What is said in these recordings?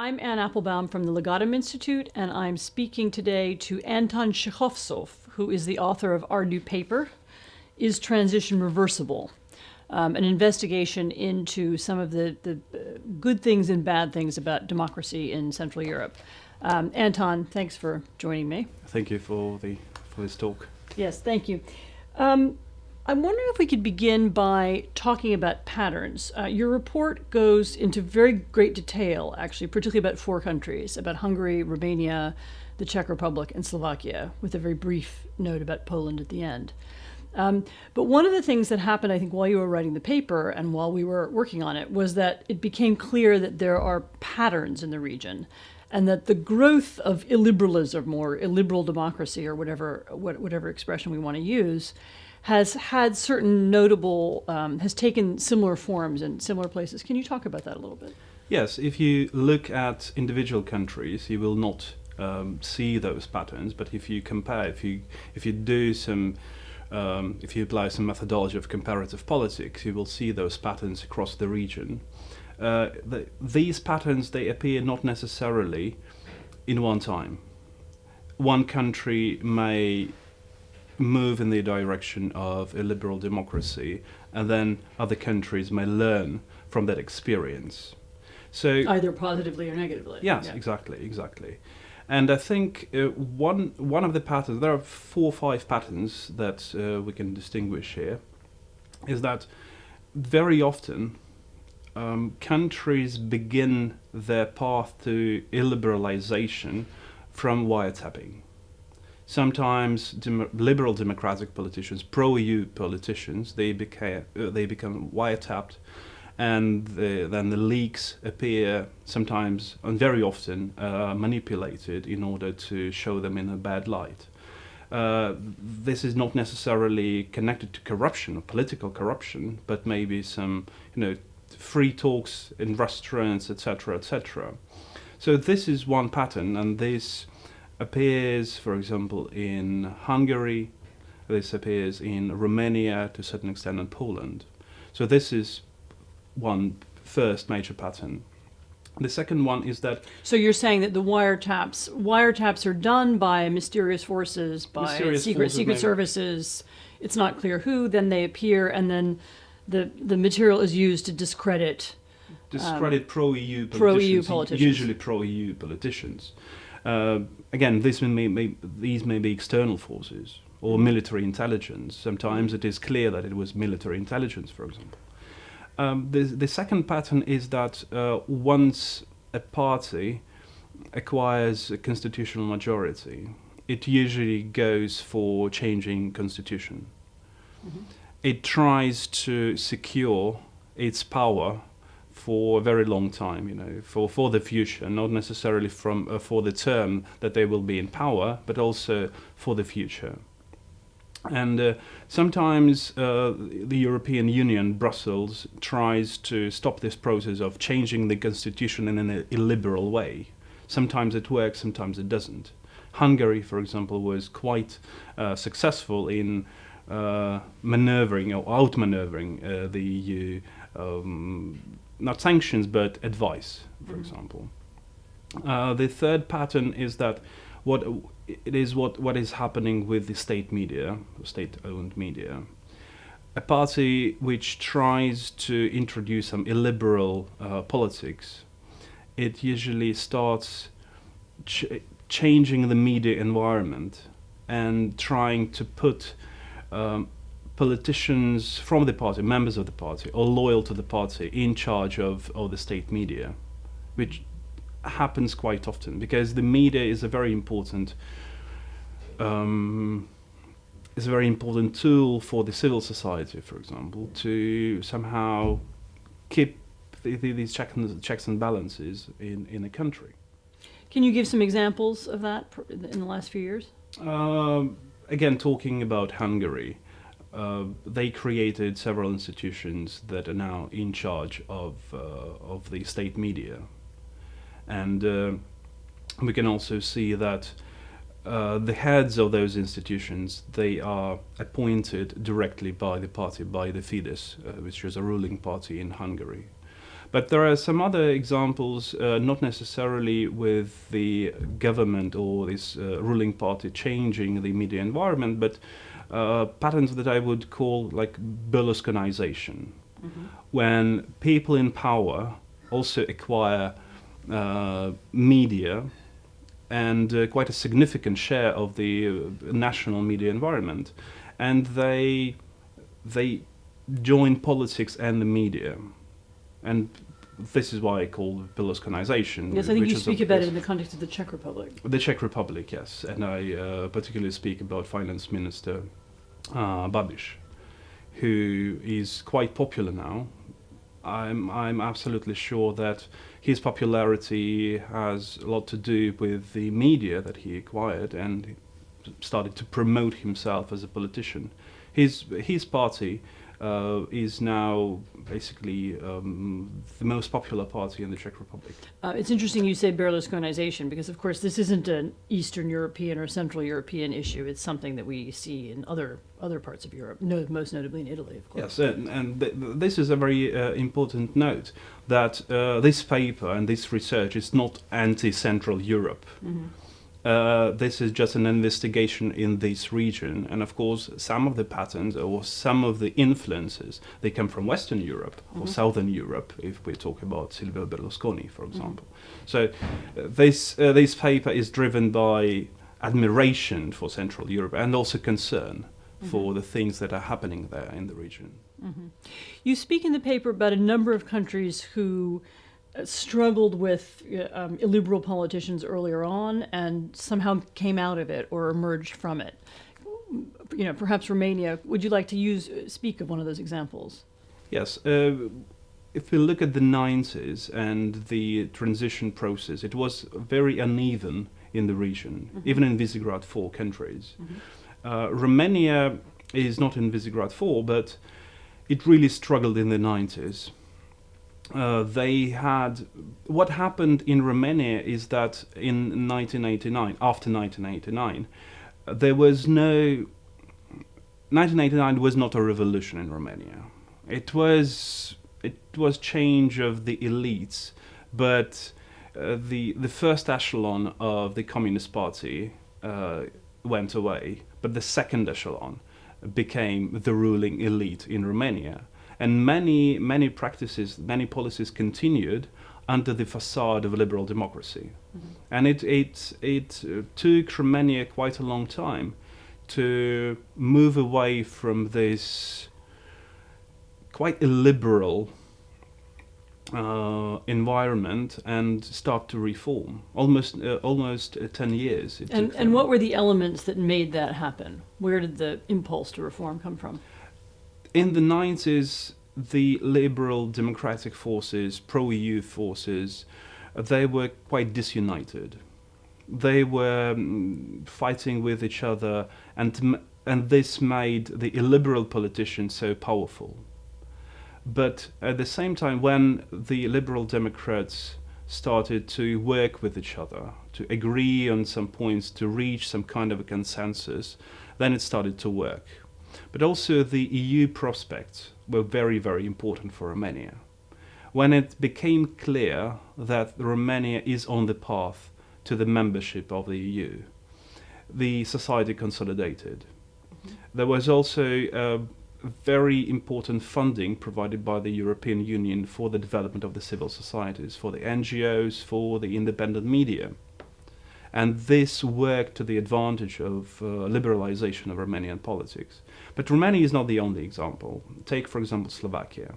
I'm Ann Applebaum from the Legatum Institute, and I'm speaking today to Anton Shekhovtsov, who is the author of our new paper, Is Transition Reversible? An investigation into some of the good things and bad things about democracy in Central Europe. Anton, thanks for joining me. Thank you for this talk. Yes, thank you. I'm wondering if we could begin by talking about patterns. Your report goes into very great detail, actually, particularly about four countries, about Hungary, Romania, the Czech Republic, and Slovakia, with a very brief note about Poland at the end. But one of the things that happened, I think, while you were writing the paper and while we were working on it, was that it became clear that there are patterns in the region, and that the growth of illiberalism or illiberal democracy, or whatever expression we want to use, has had certain notable, has taken similar forms in similar places. Can you talk about that a little bit? Yes, if you look at individual countries, you will not see those patterns. But if you compare, if you do some, if you apply some methodology of comparative politics, you will see those patterns across the region. These patterns, they appear not necessarily in one time. One country may move in the direction of a liberal democracy, and then other countries may learn from that experience. So either positively or negatively. Yes, yeah. exactly. And I think one of the patterns, there are 4 or 5 patterns that we can distinguish here, is that very often countries begin their path to illiberalization from wiretapping. Sometimes liberal democratic politicians, pro-EU politicians, they become wiretapped, and then the leaks appear sometimes and very often manipulated in order to show them in a bad light. This is not necessarily connected to corruption or political corruption, but maybe some, free talks in restaurants, etc., etc. So this is one pattern, and this appears, for example, in Hungary. This appears in Romania, to a certain extent, and Poland. So this is one first major pattern. The second one is that... So you're saying that the wiretaps are done by mysterious forces, by secret services. It's not clear who. Then they appear, and then the material is used to discredit pro-EU politicians, usually pro-EU politicians. Again, these may be external forces or military intelligence. Sometimes it is clear that it was military intelligence, for example. The second pattern is that once a party acquires a constitutional majority, it usually goes for changing constitution. Mm-hmm. It tries to secure its power for a very long time, for the future, not necessarily for the term that they will be in power, but also for the future. And sometimes the European Union, Brussels, tries to stop this process of changing the constitution in an illiberal way. Sometimes it works, sometimes it doesn't. Hungary, for example, was quite successful in maneuvering or outmaneuvering the EU, not sanctions, but advice, for example. The third pattern is that what is happening with the state media, state-owned media. A party which tries to introduce some illiberal politics, it usually starts changing the media environment and trying to put politicians from the party, members of the party, or loyal to the party, in charge of the state media, which happens quite often because the media is a very important tool for the civil society, for example, to somehow keep these checks and balances in a country. Can you give some examples of that in the last few years? Again, talking about Hungary, they created several institutions that are now in charge of the state media. And we can also see that the heads of those institutions, they are appointed directly by the party, by the Fidesz, which is a ruling party in Hungary. But there are some other examples, not necessarily with the government or this ruling party changing the media environment, but patterns that I would call like Berlusconization, when people in power also acquire media and quite a significant share of the national media environment, and they join politics and the media, and this is why I call it Berlusconization. Yes, I think you speak about it in the context of the Czech Republic. The Czech Republic, yes, and I particularly speak about Finance Minister Babiš, who is quite popular now. I'm absolutely sure that his popularity has a lot to do with the media that he acquired and started to promote himself as a politician. His party is now basically the most popular party in the Czech Republic. It's interesting you say Berlusconization, because of course this isn't an Eastern European or Central European issue. It's something that we see in other parts of Europe, most notably in Italy, of course. Yes, and this is a very important note, that this paper and this research is not anti-Central Europe. This is just an investigation in this region, and of course some of the patterns or some of the influences, they come from Western Europe or Southern Europe, if we talk about Silvio Berlusconi, for example. So this paper is driven by admiration for Central Europe and also concern for the things that are happening there in the region. You speak in the paper about a number of countries who struggled with illiberal politicians earlier on and somehow came out of it or emerged from it. You know, perhaps Romania. Would you like to speak of one of those examples? Yes. If we look at the 90s and the transition process, it was very uneven in the region, even in Visegrad 4 countries. Romania is not in Visegrad 4, but it really struggled in the 90s. What happened in Romania is that in 1989, after 1989, 1989 was not a revolution in Romania. It was change of the elites, but the first echelon of the Communist Party went away, but the second echelon became the ruling elite in Romania. And many practices, many policies continued under the facade of liberal democracy. And it took Romania quite a long time to move away from this quite illiberal environment and start to reform. Almost 10 years. And what were the elements that made that happen? Where did the impulse to reform come from? In the 90s, the liberal democratic forces, pro-EU forces, they were quite disunited. They were fighting with each other, and this made the illiberal politicians so powerful. But at the same time, when the liberal Democrats started to work with each other, to agree on some points, to reach some kind of a consensus, then it started to work. But also the EU prospects were very, very important for Romania. When it became clear that Romania is on the path to the membership of the EU, the society consolidated. There was also very important funding provided by the European Union for the development of the civil societies, for the NGOs, for the independent media. And this worked to the advantage of liberalization of Romanian politics. But Romania is not the only example. Take, for example, Slovakia.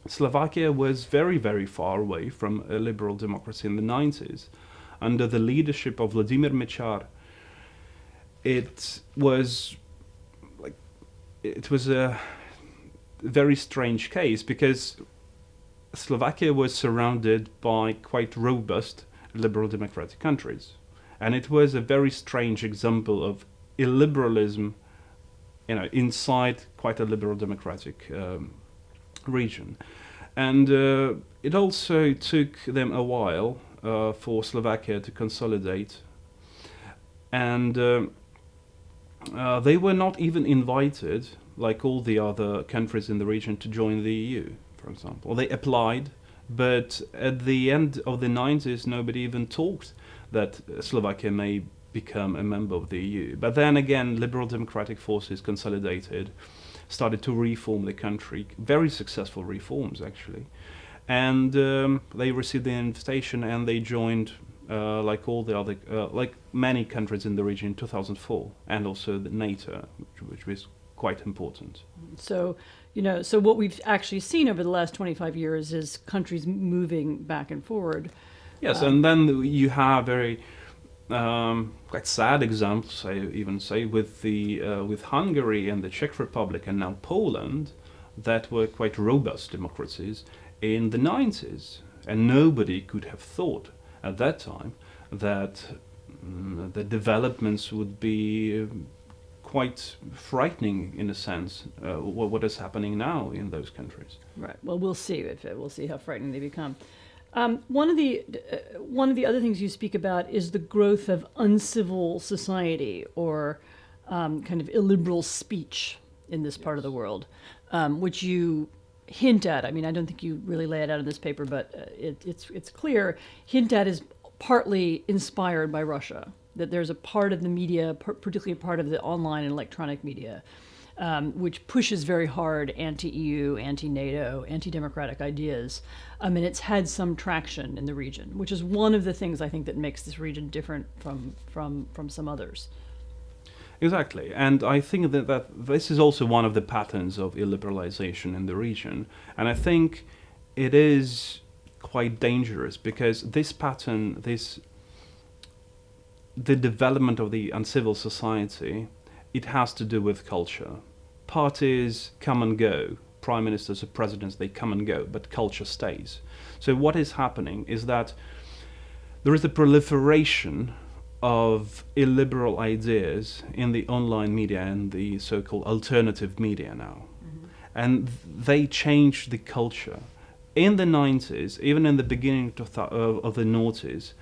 Slovakia was very, very far away from a liberal democracy in the 90s. Under the leadership of Vladimir Mečiar, it was a very strange case, because Slovakia was surrounded by quite robust liberal democratic countries, and it was a very strange example of illiberalism, inside quite a liberal democratic region. And it also took them a while for Slovakia to consolidate, and they were not even invited, like all the other countries in the region, to join the EU, for example. They applied, But at the end of the 90s, nobody even talked that Slovakia may become a member of the EU. But then again, liberal democratic forces consolidated, started to reform the country, very successful reforms actually. And they received the invitation and they joined, like all the other, like many countries in the region, in 2004, and also the NATO, which was quite important. So, so what we've actually seen over the last 25 years is countries moving back and forward. Yes, and then you have very quite sad examples, I even say, with Hungary and the Czech Republic and now Poland, that were quite robust democracies in the 90s. And nobody could have thought at that time that the developments would be quite frightening in a sense, what is happening now in those countries. Right. Well, we'll see we'll see how frightening they become. One of the other things you speak about is the growth of uncivil society, or kind of illiberal speech in this part of the world, which you hint at. I mean, I don't think you really lay it out in this paper, but it's clear. Hint at is partly inspired by Russia. That there's a part of the media, particularly a part of the online and electronic media, which pushes very hard anti-EU, anti-NATO, anti-democratic ideas. And it's had some traction in the region, which is one of the things I think that makes this region different from some others. Exactly, and I think that this is also one of the patterns of illiberalization in the region. And I think it is quite dangerous because this pattern, the development of the uncivil society, it has to do with culture. Parties come and go, prime ministers or presidents, they come and go, but culture stays. So what is happening is that there is a proliferation of illiberal ideas in the online media and the so-called alternative media now. Mm-hmm. And they change the culture. In the 90s, even in the beginning of the noughties,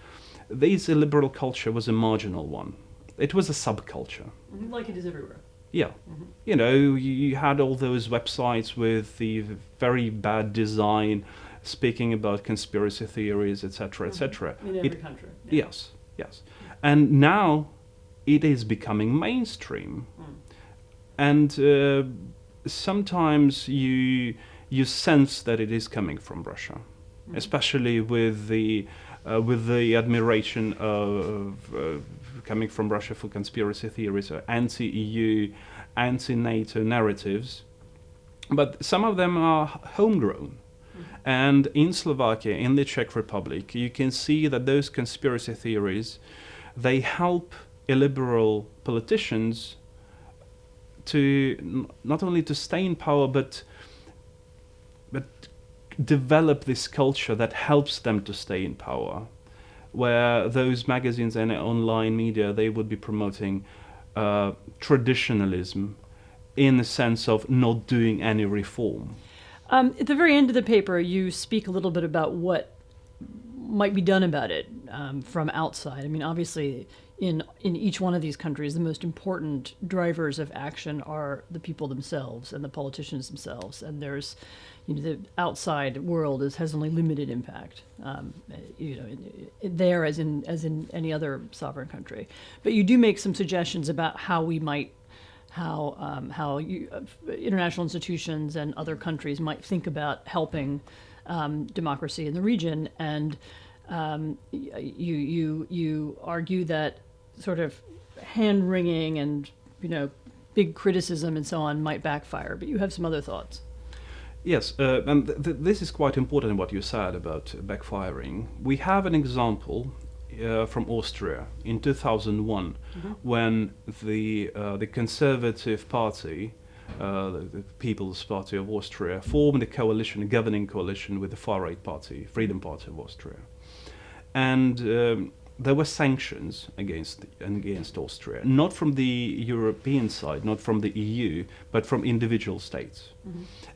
this illiberal culture was a marginal one. It was a subculture. Like it is everywhere. Yeah. Mm-hmm. You had all those websites with the very bad design, speaking about conspiracy theories, etc., etc. In every country. Yeah. Yes. And now it is becoming mainstream. And sometimes you sense that it is coming from Russia, especially with the admiration of coming from Russia for conspiracy theories or anti-EU, anti-NATO narratives. But some of them are homegrown. And in Slovakia, in the Czech Republic, you can see that those conspiracy theories, they help illiberal politicians to not only to stay in power, but develop this culture that helps them to stay in power, where those magazines and online media, they would be promoting traditionalism in the sense of not doing any reform. At the very end of the paper, you speak a little bit about what might be done about it from outside. I mean, obviously, in each one of these countries, the most important drivers of action are the people themselves and the politicians themselves. And there's, the outside world has only limited impact, there as in any other sovereign country. But you do make some suggestions about how international institutions and other countries might think about helping democracy in the region, and you argue that sort of hand-wringing and big criticism and so on might backfire, but you have some other thoughts. Yes, and this is quite important what you said about backfiring. We have an example from Austria in 2001, when the Conservative Party, the People's Party of Austria, formed a coalition, a governing coalition with the far-right party, Freedom Party of Austria. And there were sanctions against Austria, not from the European side, not from the EU, but from individual states.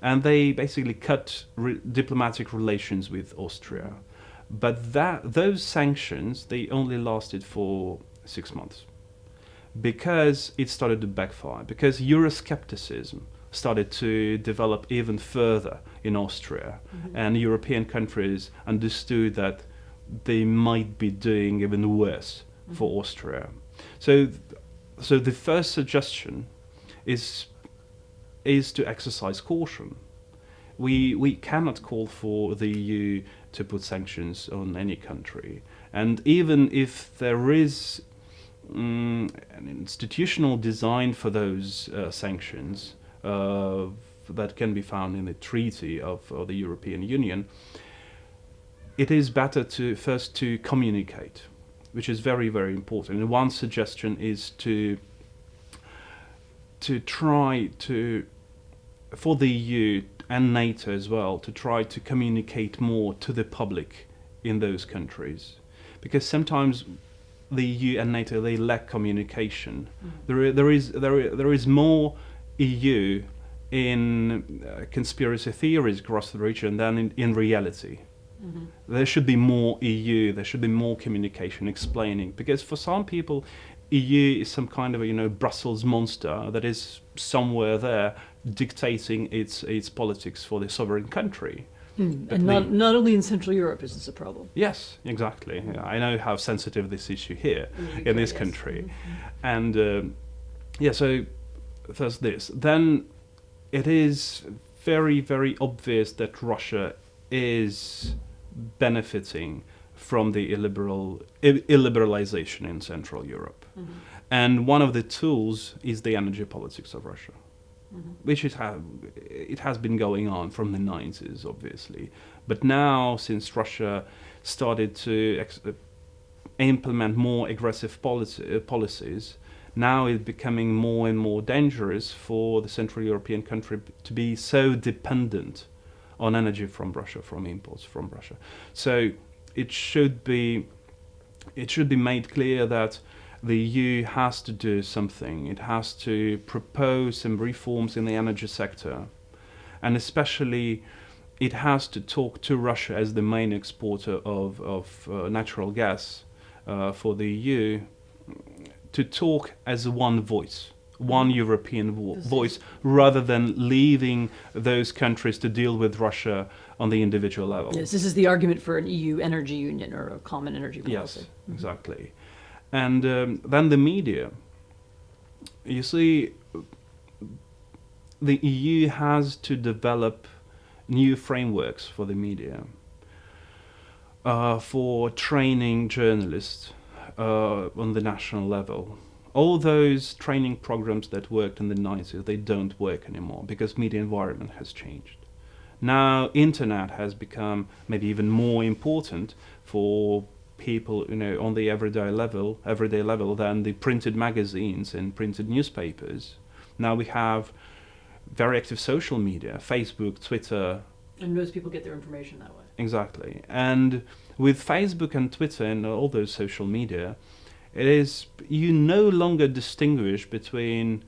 And they basically cut diplomatic relations with Austria. But those sanctions, they only lasted for 6 months, because it started to backfire, because Euroscepticism started to develop even further in Austria, and European countries understood that they might be doing even worse for Austria. So the first suggestion is to exercise caution. We cannot call for the EU to put sanctions on any country, and even if there is an institutional design for those sanctions that can be found in the treaty of the European Union, it is better to first to communicate, which is very, very important. And one suggestion is to try to, for the EU and NATO as well, to try to communicate more to the public in those countries, because sometimes the EU and NATO, they lack communication. There is more EU in conspiracy theories across the region than in reality. There should be more EU. There should be more communication explaining, because for some people, EU is some kind of a Brussels monster that is somewhere there dictating its politics for the sovereign country. And not only in Central Europe is this a problem. Yes, exactly. I know how sensitive this issue here in this country. And so first this. Then it is very, very obvious that Russia is benefiting from the illiberalization in Central Europe. And one of the tools is the energy politics of Russia, which it has been going on from the 90s, obviously. But now, since Russia started to implement more aggressive policies, now it's becoming more and more dangerous for the Central European country to be so dependent on energy from Russia, from imports from Russia. So it should be made clear that the EU has to do something. It has to propose some reforms in the energy sector, and especially it has to talk to Russia as the main exporter of natural gas for the EU, to talk as one voice, one European voice, rather than leaving those countries to deal with Russia on the individual level. Yes, this is the argument for an EU energy union or a common energy policy. Yes, exactly. And then the media. You see, the EU has to develop new frameworks for the media, for training journalists on the national level. All those training programs that worked in the 90s, they don't work anymore because media environment has changed. Now, internet has become maybe even more important for people, on the everyday level than the printed magazines and printed newspapers. Now we have very active social media, Facebook, Twitter. And most people get their information that way. Exactly. And with Facebook and Twitter and all those social media, it is, you no longer distinguish between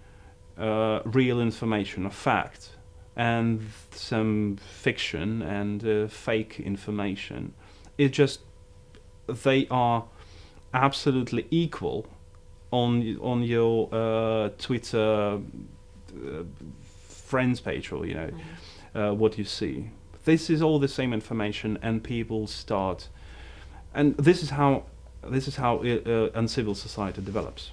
real information, a fact, and some fiction and fake information. It just, they are absolutely equal on your Twitter friends page, or what you see. This is all the same information, and people start, and this is how uncivil society develops.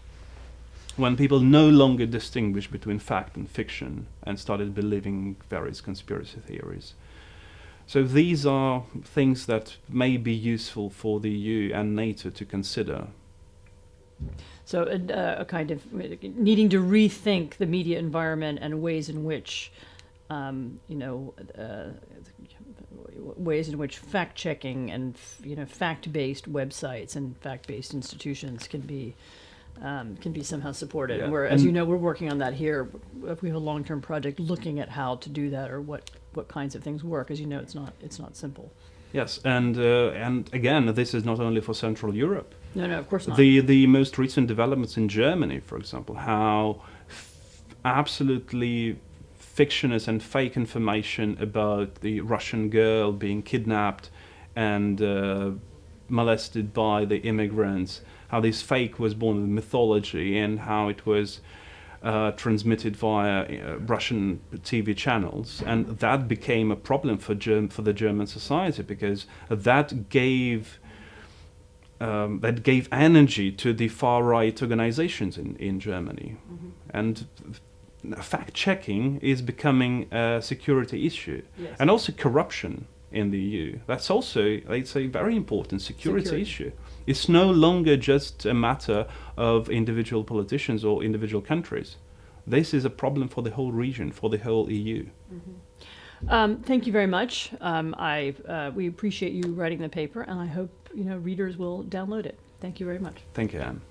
When people no longer distinguish between fact and fiction and started believing various conspiracy theories. So these are things that may be useful for the EU and NATO to consider. So a kind of needing to rethink the media environment and ways in which, fact-checking and fact-based websites and fact-based institutions can be somehow supported. Yeah. And as we're working on that here. We have a long-term project looking at how to do that, or what kinds of things work. As you know, it's not simple. Yes, and again, this is not only for Central Europe. No, of course not. The most recent developments in Germany, for example, how absolutely fictitious and fake information about the Russian girl being kidnapped and molested by the immigrants, how this fake was born in mythology, and how it was transmitted via Russian TV channels, and that became a problem for the German society, because that gave energy to the far right organizations in Germany, and fact checking is becoming a security issue, and also corruption in the EU. That's also, it's a very important security issue. It's no longer just a matter of individual politicians or individual countries. This is a problem for the whole region, for the whole EU. Thank you very much. We appreciate you writing the paper, and I hope readers will download it. Thank you very much. Thank you, Anne.